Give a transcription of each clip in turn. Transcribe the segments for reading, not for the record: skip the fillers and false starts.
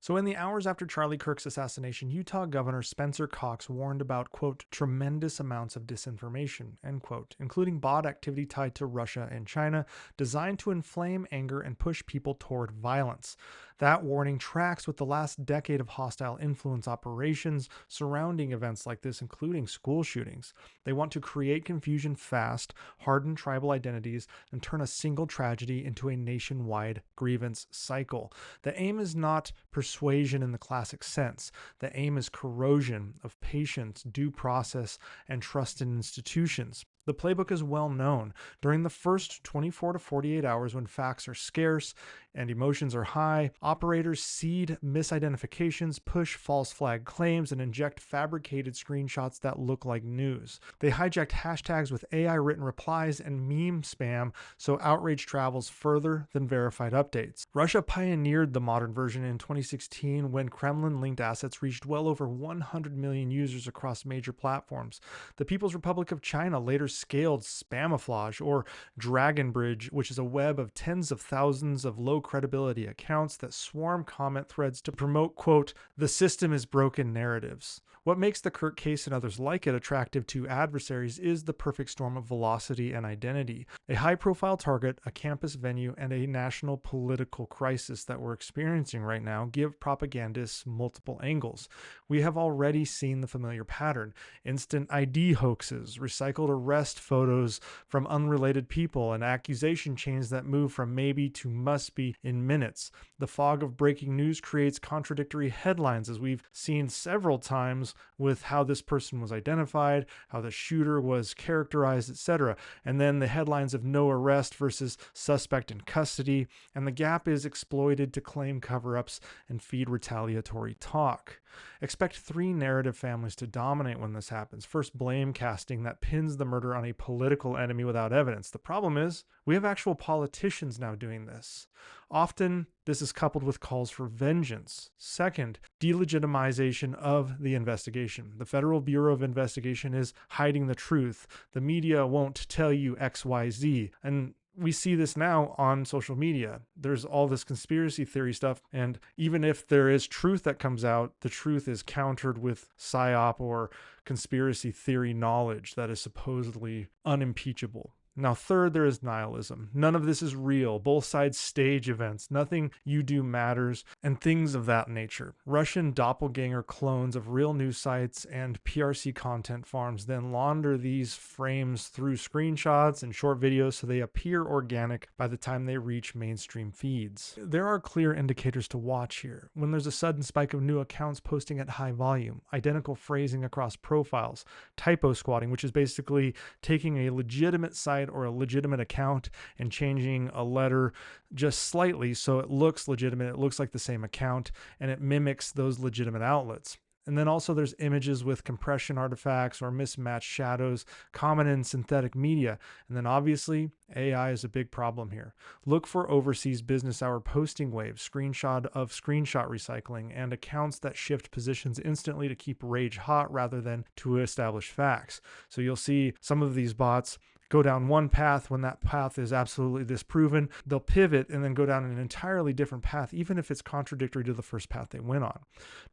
So, in the hours after Charlie Kirk's assassination, Utah Governor Spencer Cox warned about, quote, tremendous amounts of disinformation, end quote, including bot activity tied to Russia and China, designed to inflame anger and push people toward violence. That warning tracks with the last decade of hostile influence operations surrounding events like this, including school shootings. They want to create confusion fast, harden tribal identities, and turn a single tragedy into a nationwide grievance cycle. The aim is not persuasion in the classic sense. The aim is corrosion of patience, due process, and trust in institutions. The playbook is well known. During the first 24 to 48 hours, when facts are scarce and emotions are high, operators seed misidentifications, push false flag claims, and inject fabricated screenshots that look like news. They hijacked hashtags with AI written replies and meme spam so outrage travels further than verified updates. Russia pioneered the modern version in 2016 when Kremlin linked assets reached well over 100 million users across major platforms. The People's Republic of China later scaled Spamiflage or Dragon Bridge, which is a web of tens of thousands of low credibility accounts that swarm comment threads to promote, quote, the system is broken narratives. What makes the Kirk case and others like it attractive to adversaries is the perfect storm of velocity and identity. A high-profile target, a campus venue, and a national political crisis that we're experiencing right now give propagandists multiple angles. We have already seen the familiar pattern: instant ID hoaxes, recycled arrest photos from unrelated people, and accusation chains that move from maybe to must be in minutes. The fog of breaking news creates contradictory headlines, as we've seen several times with how this person was identified, how the shooter was characterized, etc. And then the headlines of no arrest versus suspect in custody, and the gap is exploited to claim cover-ups and feed retaliatory talk. Expect three narrative families to dominate when this happens. First, blame casting that pins the murder on a political enemy without evidence. The problem is, we have actual politicians now doing this. Often, this is coupled with calls for vengeance. Second, delegitimization of the investigation. The Federal Bureau of Investigation is hiding the truth. The media won't tell you XYZ. And we see this now on social media. There's all this conspiracy theory stuff, and even if there is truth that comes out, the truth is countered with psyop or conspiracy theory knowledge that is supposedly unimpeachable. Now, third, there is nihilism. None of this is real. Both sides stage events. Nothing you do matters, and things of that nature. Russian doppelganger clones of real news sites and PRC content farms then launder these frames through screenshots and short videos so they appear organic by the time they reach mainstream feeds. There are clear indicators to watch here. When there's a sudden spike of new accounts posting at high volume, identical phrasing across profiles, typo squatting, which is basically taking a legitimate site or a legitimate account and changing a letter just slightly so it looks legitimate, it looks like the same account, and it mimics those legitimate outlets. And then also there's images with compression artifacts or mismatched shadows, common in synthetic media. And then obviously AI is a big problem here. Look for overseas business hour posting waves, screenshot of screenshot recycling, and accounts that shift positions instantly to keep rage hot rather than to establish facts. So you'll see some of these bots go down one path when that path is absolutely disproven. They'll pivot and then go down an entirely different path, even if it's contradictory to the first path they went on.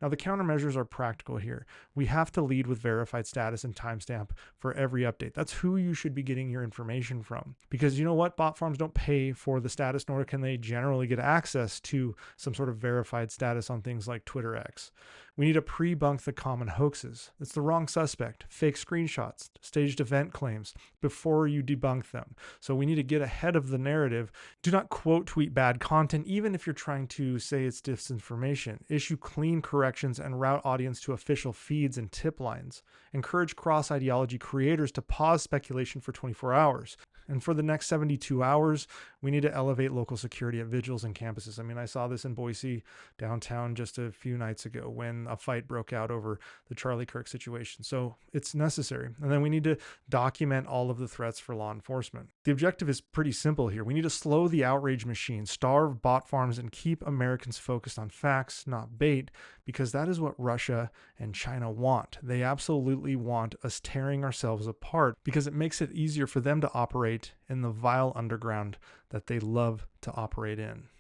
Now, the countermeasures are practical here. We have to lead with verified status and timestamp for every update. That's who you should be getting your information from. Because you know what? Bot farms don't pay for the status, nor can they generally get access to some sort of verified status on things like Twitter X. We need to pre-bunk the common hoaxes. It's the wrong suspect, fake screenshots, staged event claims before you debunk them. So we need to get ahead of the narrative. Do not quote tweet bad content, even if you're trying to say it's disinformation. Issue clean corrections and route audience to official feeds and tip lines. Encourage cross-ideology creators to pause speculation for 24 hours. And for the next 72 hours, we need to elevate local security at vigils and campuses. I mean, I saw this in Boise downtown just a few nights ago when a fight broke out over the Charlie Kirk situation. So it's necessary. And then we need to document all of the threats for law enforcement. The objective is pretty simple here. We need to slow the outrage machine, starve bot farms, and keep Americans focused on facts, not bait, because that is what Russia and China want. They absolutely want us tearing ourselves apart because it makes it easier for them to operate in the vile underground that they love to operate in.